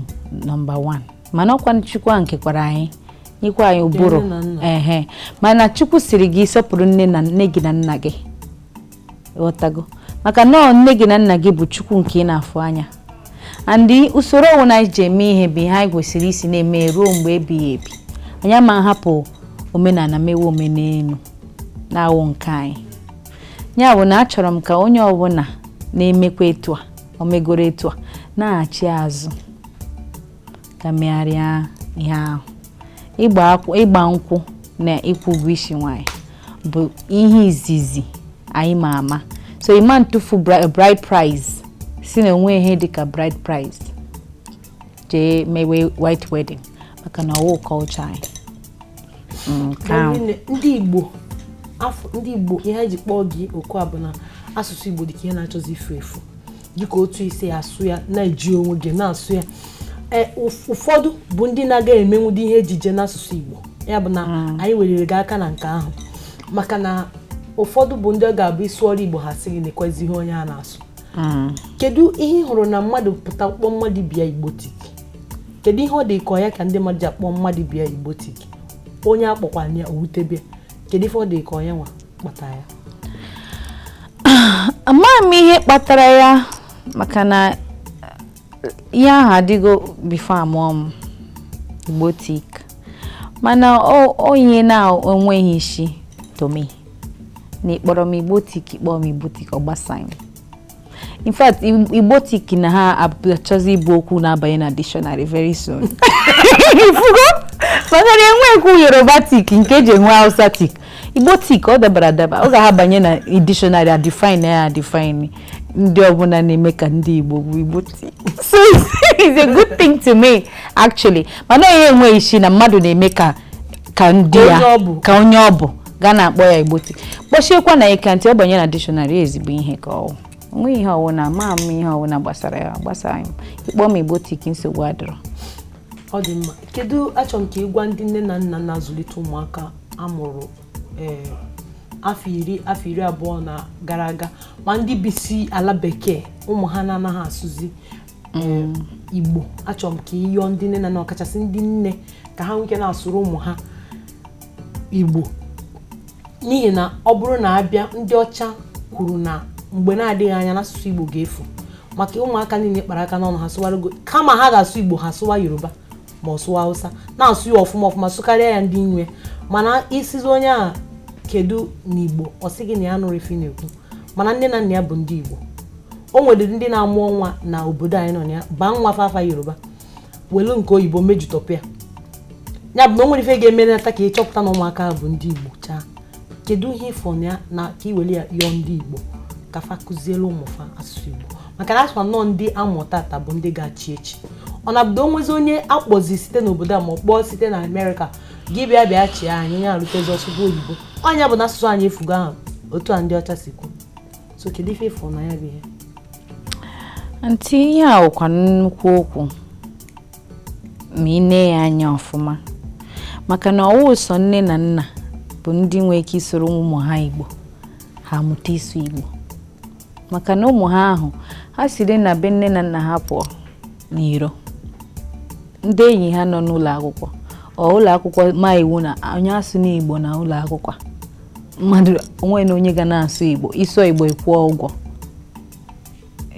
number 1 mana ọkwa Chukwu nke kwara anyị nyekwa anyị ụbụrụ mana Chukwu siri gị sọpụrụ nne gị na nna gị ghọtago maka na nne gị na nna gị bụ Chukwu nke ị na-afụ anya and usoro ọwụ na ije eme ihe bụ ihe anyị kwesịrị isi na-eme ruo mgbe ebighị ebi anyị ma hapụ omenala mewe omenelu na-awụ nke anyị ya bụ na achọrọ m ka onye ọbụla na-emekwa etu a omegoro etu a na-achị azụ ka megharịa ihe ahụ ịgba nkwụ na ịkwụ ụgwọ isi nwaanyị bụ ihe izizi anyị ma ama so ịma ntụfu bride price si na onwe ihe dịka bride price jee mewe white wedding maka na ọwụ culture anyị. Ndị Igbo ihe ha ji kpọọ gị oku a bụ na asụsụ Igbo dịka ihe na-achọzi ifu efu dịka otu isi asụ ya na-eji onwe gị na-asụ ya ụfọdụ bụ ndị na-aga emenwudi ihe ejije n'asụsụ Igbo ya bụ na anyị weliri gị aka na nke ahụ maka na ụfọdụ bụ ndị ọ ga-abụ isi ọrụ Igbo ha sị gị na-ekwezi ihe onye a na-asụ kedu ihe ị hụrụ na mmadụ pụta kpọọ mmadụ bịa Igbo tiki kedu ihe ọ dị ka ya ka ndị mmadụ ji akpọ mmadụ bịa Igbo tiki onye akpọkwa ya owutebịa kedu ife ọ dị ka onye nwa kpatara ya amaghị m ihe kpatara ya maka na ihe ahụ adịgo bifo amụọ m Igbo tik mana onye na-enweghị isi tomi na ịkpọrọ m Igbo tik kpọọ m Igbo tik ọ gbasaghị m in fact Igbo tik na ha achọzi ịbụ okwu na-abanye na dictionary very soon ifugo manara enwekwu Yoruba tik nke eji enwe Hausa tik Igbo tik ọ dabara adaba ọ ga-ha banye na dictionary a define ya define ndị ọbụla na-eme ka ndị Igbo bụ Igbo tik so it's a good thing to me actually mana ihe enwe isi na mmadụ na-eme ka ndị ya ka onye ọ bụ ga na-akpọ ya Igbo tik kpọchiekwa na ekantị ọ banye na dictionary ezigbo ihe ka ọ onwe ihe ọwụna ma m ihe ọwụna gbasara ya gbasara anyị ịkpọ m Igbo tik nsogbu adịrọ ọ dị mma kedu achọrọ m ka ịgwa ndị nne na nna na-azụlite ụmụaka amụrụ afọ iri abụọ na gara aga ma ndị bisi ala bekee ụmụ ha na-anaghị asụzi Igbo achọrọ m ka ịyọ ndị nne na nna ọkachasị ndị nne ka ha nweke na-asụrụ ụmụ ha Igbo n'ihi na ọ bụrụ na abịa ndị ọcha kwuru na mgbe na-adịghị anya n'asụsụ Igbo ga-efu maka ụmụaka niile kpara aka n'ọnụ ha sụwarago kama ha ga-asụ Igbo ha sụwa Yoruba ma ọ sụwa Hausa na-asụ ya ọfụma sụkarịa ya ndị nwe mana isizi onye a kedu n'Igbo ọ sị gị na ya nụrụ ife na-ekwu mana nne na nna ya bụ ndị Igbo o nwere ndị na-amụọ nwa na obodo anyị nọ ya baa nwa fafa Yoruba welu nke oyibo mejutọpịa ya bụ na o nwere ife ga-emenata ka ịchọpụta na ụmụaka bụ ndị Igbo chaa kedu ihe ịfọ ya na ka iwere ya yọọ ndị Igbo ka fa kụzielu ụmụfa asụsụ Igbo maka na asụsụ nọ ndị amụtata bụ ndị ga-achị echi ọ na-abụdo onwezi onye akpọzi site n'obodo a ma ọ kpọọ site na Amerịka gị bịa chịa anyị ya arụtezi ọsụgo oyibo onye bụ na asụsụ anyị efugo ahụ otu a ndị ọcha si kwu so kedu ife ịfọ na ya bụ ihe ntị ihe a ọkwa nnukwu okwu ma ị nee ya anya ọfụma maka na ọwụ ụsọ nne na nna bụ ndị nwee ike isoro ụmụ ha Igbo ha amụta ịsụ Igbo maka na ụmụ ha ahụ ha siri na be nne na nna ha pụọ n'iro ndị enyi ha nọ n'ụlọ akwụkwọ ụlọ akwụkwọ ma iwu na onye asụ n'Igbo na ụlọ akwụkwọ mmadụ onwe na onye ga na-asụ Igbo ịsụ Igbo ịkwụọ ụgwọ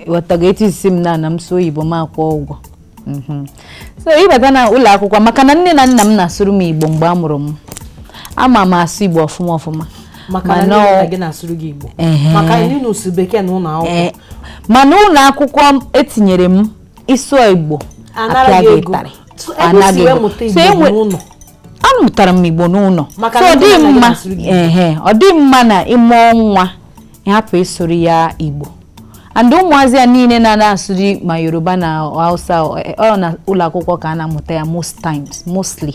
watago etisi m na m sụọ Igbo ma kwụọ ụgwọ so ịbata na ụlọ akwụkwọ maka na nne na nna m na-asụrụ m Igbo mgbe a mụrụ m ama m asụ Igbo ọfụma maka na nne gị na-asụrụ gị Igbo maka ndị n'usu bekee na ụlọ akwụkwọ mana ụlọ akwụkwọ etinyere m ịsụ Igbo apịa gị ịtarị amụtara m Igbo n'ụlọ so ọ dị mma na ịmụọ nwa ịhapụ ịsụrụ ya Igbo and ụmụazị ya niile na-asụrụ ma Yoruba na Hausa ọ na ụlọ akwụkwọ ka a na-amụta ya mostly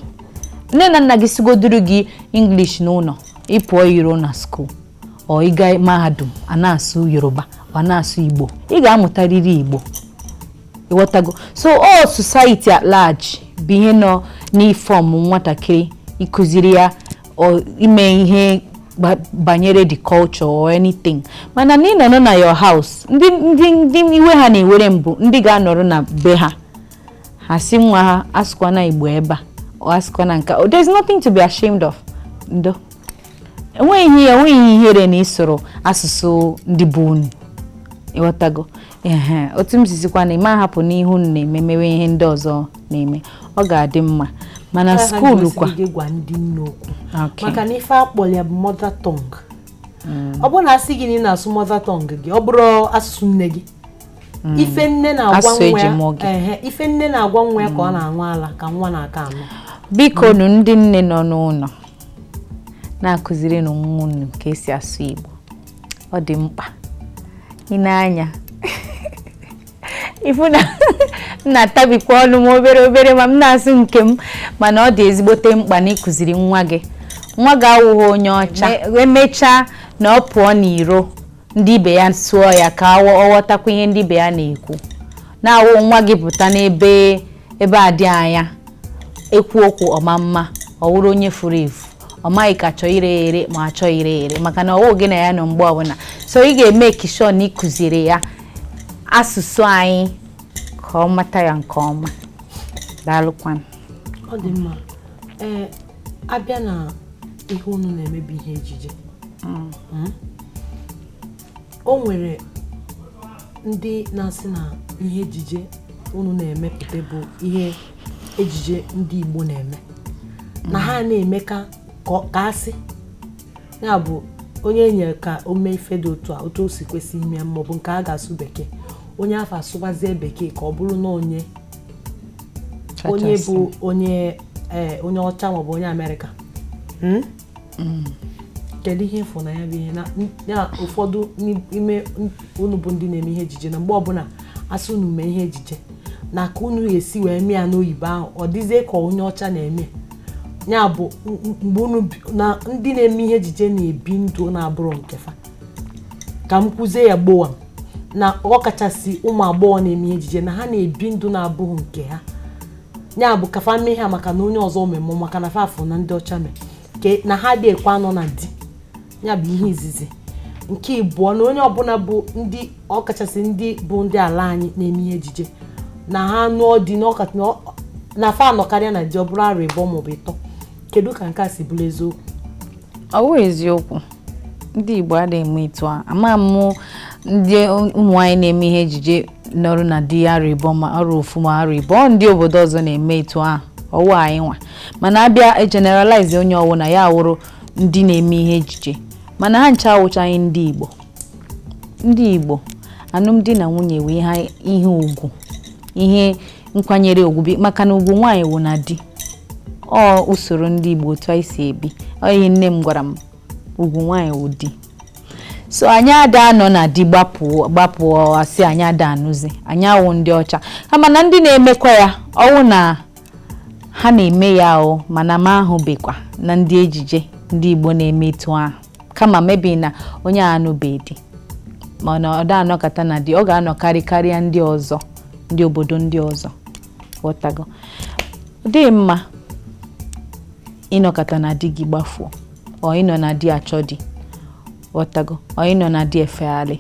nne na nna gị sigoduru gị English n'ụlọ ịpụọ iro na school ọ ịga mahadum a na-asụ Yoruba ọ na-asụ Igbo ị ga-amụtarịrị Igbo ịghọtago so all society at large bụ ihe nọ n'ifọm nwatakịrị ịkụziri ya ime ihe banyere the culture or anything mana na ị nọ na your house ndị iwe ha na-ewere mbụ ndị ga-anọrọ na be ha ha si nwa ha asụkwana Igbo ebe a ọ asụkwana nka there's nothing to be ashamed of ndo enweghị ihere na ịsụrụ asụsụ ndị bụ unu ịghọtago otu m sisikwa na ịma hapụ n'ihu na-eme mewe ihe ndị ọzọ na-eme ọ ga-adị mma mana skuulu kwa maka na ife akpọrọ ya bụ mother tongue ọ bụrụ na asị gị na ị na-asụ mother tongue gị ọ bụrụ asụsụ nne gị ife nne na-agwa nwa ya ka ọ na-aṅụ ala ka nwa na-aka anụ biko nụ ndị nne nọ n'ụlọ na-akụziri nwa unu ka esi asụ Igbo ọ dị mkpa ị na-anya ifu na tabikwa ọnụ m obere ma m na-asụ nke m mana ọ dị ezigbote mkpa na ịkụziri nwa gị awụghị onye ọcha emechaa na ọ pụọ n'iro ndị ibe ya sụọ ya ka ọ ghọtakwa ihe ndị ibe ya na-ekwu na-awụ nwa gị pụta n'ebe adị anya ekwu okwu ọma mma ọ wụrụ onye furu efu ọ maghị ka chọọ ire ere ma achọ ire ere maka na ọwụ gị na ya nọ mgbe ọbụla so ị ga-eme kishọ na ịkụziri ya asụsụ anyị ka ọ mata ya nke ọma daalụkwanụ ọ dị mma abịa na ihe unu na-emebi ihe ejije o nwere ndị na-asị na ihe ejije unu na-emepụta bụ ihe ejije ndị Igbo na-eme na ha na-eme ka asị ya bụ onye enye ka o mee ife dị otu o si kwesị ime maọbụ nke a ga-asụ bekee onye afọ asụbazie bekee ka ọ bụrụ na onye bụ onye ọcha maọbụ onye Amerịka kedu ihe ịfụ na ya bụ ihe na ụfọdụ n'ime unu bụ ndị na-eme ihe ejije na mgbe ọbụla asị unu mee ihe ejije na ka unu esi wee mee ya n'oyibo ahụ ọ dịzie ka onye ọcha na-eme ya bụ mgbe unu na ndị na-eme ihe ejije na-ebi ndụ na-abụrụ nke fa ka m kwuzie ya gbowa na ọ kachasị ụmụ agbọghọ na-eme ihe ejije na ha na-ebi ndụ na-abụghị nke ha ya bụ ka fa mee ha maka na onye ọzọ memụ maka na fa afọ na ndị ọcha mee na ha dị ekwe anọ na di ya bụ ihe izizi nke ịbụọ na onye ọbụla bụ ndị ọkachasị ndị bụ ndị ala anyị na-eme ihe ejije na ha nụọ di na fa anọkarịa na di ọ bụrụ arụ ịbọ maọbụ ịtọ kedu ka nke a si bụrụ eziokwu ọ bụ eziokwu ndị Igbo adịghị eme etu a ama m ndị ụmụ anyị na-eme ihe ejije nọrụ na di arụ ịbọ ma arụ ofu ma arụ ịbọ ndị obodo ọzọ na-eme etu a ọwụ anyị nwa mana abịa generalize onye ọwụ na ya wụrụ ndị na-eme ihe ejije mana ha ncha awụchaghị ndị Igbo alụmdi na nwunye wee ihe ugwu ihe nkwanyere ugwu maka na ugwu nwaanyị wụ na di ọ usoro ndị Igbo otu anyị si ebi ọ ihe nne m gwara m ugwu nwaanyị wụ di so anyị ada anọ na di gbapụ asị anyị ada anụzi anyị awụ ndị ọcha kama na ndị na-emekwa ya ọwụ na ha na-eme ya mana m ahụbekwa na ndị ejije ndị Igbo na-eme etu ahụ kama mebi na onye anụbedi mana ọ da anọkata na di ọ ga-anọkarị karịa ndị ọzọ ndị obodo ndị ọzọ ghọtago ọ dị mma ịnọkata na di gị gbafuo ọ ịnọ na di achọ di ghọtago ọ ịnọ na di efegharị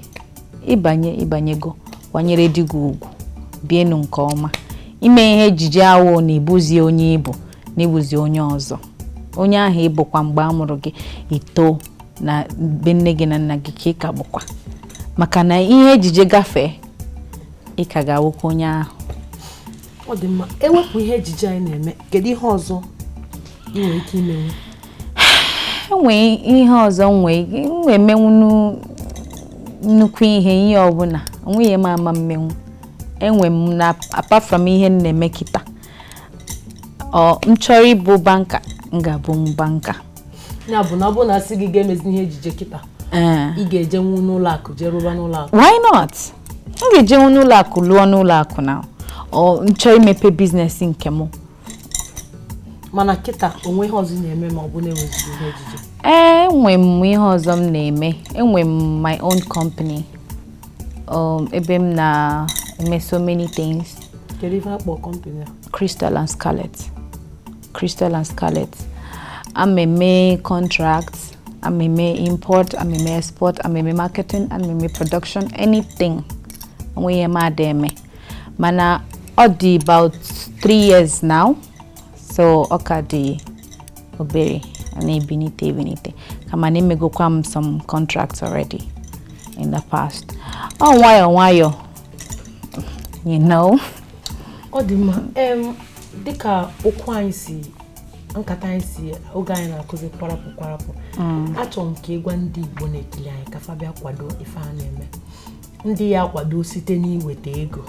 ịbanyego kwanyere di gị ugwu bienu nke ọma ime ihe ejije awụ na ibuzi onye ibu na ibuzi onye ọzọ onye ahụ ịbụkwa mgbe a mụrụ gị ito na be nne gị na nna gị ka ị ka bụkwa maka na ihe ejije gafee ị ka ga-awụkwa onye ahụ ọ dị mma ewepụ ihe ejije anyị na-eme kedu ihe ọzọ ị nwere ike imenwu enwe ihe ọzọ nwe emenwu nnukwu ihe ọbụla onweghị m ama mmenwu enwe m na apart from ihe m na-eme kịta m chọrọ ịbụ banka m ga-abụ banka ya bụ na ọ bụ na asị gị ga-emezi ihe ejije kịta ị ga-ejenwu n'ụlọ akụ jee rụba n'ụlọ akụ why not m ga-ejenwu n'ụlọ akụ lụọ n'ụlọ akụ na m chọọ imepe biznes nke m mana kịta onwe ihe ọzọ na-eme ma ọ bụ na-enweghị ihe ejije enwe m ihe ọzọ m na-eme enwe m my own company ebe m na-eme so many things kedu ife akpọ company Crystal and Scarlet ameme contracts ameme import ameme export ameme marketing ameme production anything onwe ma ademe mana ọ dị about 3 years now so ọka dị obere na ebinite kama na emegokwa m some contracts already in the past nwayọ you know ọ dị mma dịka okwu anyị si nkata anyị si oge anyị na-akụzi kwarapụ achọrọ m ka ịgwa ndị Igbo na-ekili anyị ka fa bịa kwado ife a na-eme ndị ya kwado site n'iweta ego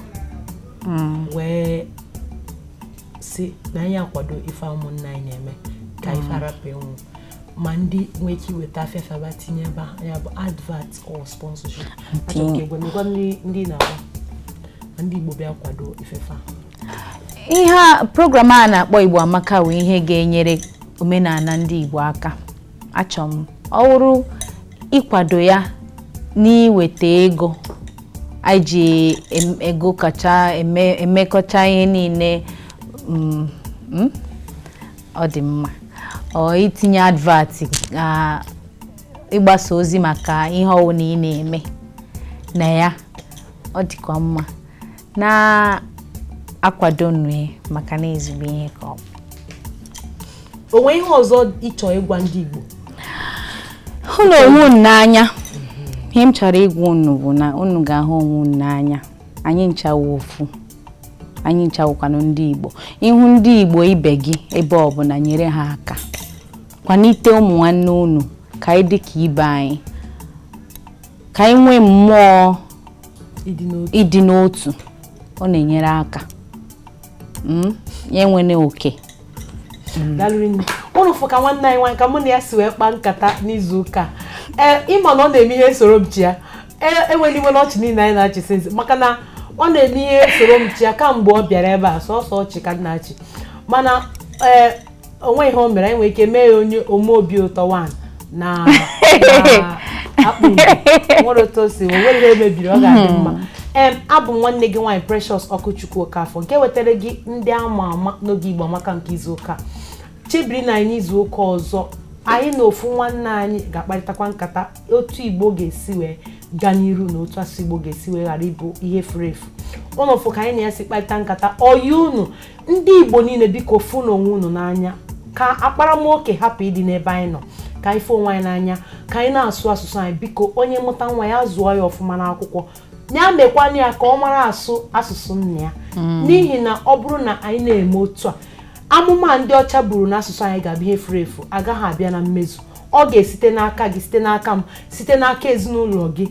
wee si na anyị akwado ife ụmụnna anyị na-eme ka ife arapụ enwu ma ndị nwee ike iweta afefe ba tinye ebe ya bụ advert or sponsorship achọrọ ka ịgwa ndị na-akwa na ndị Igbo bịa kwado ifefe ihe program a na-akpọ Igbo Amaka wee ihe ga-enyere omenala ndị Igbo aka achọrọ m ọ wụrụ ịkwado ya n'iweta ego anyị ji ego kacha emekọcha ihe niile ọ dị mma ọ itinye advert ịgbasa ozi maka ihe ọwụ na ị na-eme na ya ọ dịkwa mma na akwado nwe maka na ezigbo ihe ka ọ onwe ihe ọzọ ịchọ ịgwa ndị Igbo hụrụ onwe unu n'anya ihe m chọrọ ịgwa unu bụ na unu ga-ahụ onwe unu n'anya anyị nchawo ofu anyị nchawokwanụ ndị Igbo ihu ndị Igbo ibe gị ebe ọbụla nyere ha aka kwanite ụmụ nwanne unu ka anyị dị ka ibe anyị ka anyị nwee mmụọ ịdị n'otu ọ na-enyere aka ya enwene oke ụnụ fụ ka nwanne anyị nwaanyị ka mụ na ya si wee kpaa nkata n'izu ụka ịma na ọ na-eme ihe soro m chi ya enwere iwe n'ọchị niile anyị na-achịsị maka na ọ na-eme ihe soro m chi ya kamgbe ọ bịara ebe a sọsọ ọchị ka na-achị mana onwe ihe o mere anyị nwere ike mee ya onye omeobi ụtọ wan na akpụ nwere otu o si nwere ihe mebiri ọ ga-adị mma abụ nwanne gị nwaanyị Precious Ọkụchukwu Okafọ nke wetara gị ndị ama ama n'oge Igbo Amaka nke izu ụka chebiri na anyị izu ụka ọzọ anyị na ofu nwanne anyị ga-akparịtakwa nkata otu Igbo ga-esi wee gaa n'iru na otu asụ Igbo ga-esi wee ghara ịbụ ihe furu efu ụnụfụ ka anyị na-esi kparịta nkata ọyị unu ndị Igbo niile biko fụ na onwe unu n'anya ka akparamoke hapụ ịdị n'ebe anyị nọ ka anyị fụ onwe anyị n'anya ka anyị na-asụ asụsụ anyị biko onye mụta nwa ya zụọ ya ọfụma n'akwụkwọ ya mekwana ya ka ọ mara asụ asụsụ nna ya n'ihi na ọ bụrụ na anyị na-eme otu a amụma ndị ọcha buru n'asụsụ anyị ga-abịa ihe furu efu agaghị abịa na mmezu ọ ga-esite n'aka gị site n'aka m site n'aka ezinụlọ gị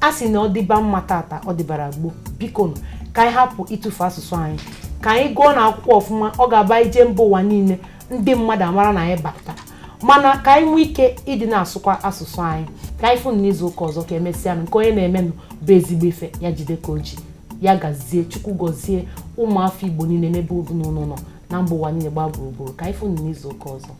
a sị na ọ dịba mma tata ọ dịbara gboo biko ka anyị hapụ ịtụfu asụsụ anyị ka anyị gụọ n'akwụkwọ ọfụma ọ ga-aba ije mba ụwa niile ndị mmadụ amara na anyị batara mana ka anyị nwee ike ịdị na-asụkwa asụsụ anyị ka anyị fụ n'izu ụka ọzọ ka emesịa nke onye na-emenụ bụ ezigbo ife ya jide ka o ji ya gazie Chukwu gọzie ụmụafọ Igbo niile n'ebe ọbụla ụnụ nọ na mba ụwa niile gbaa gburugburu ka anyị fụ n'izu ụka ọzọ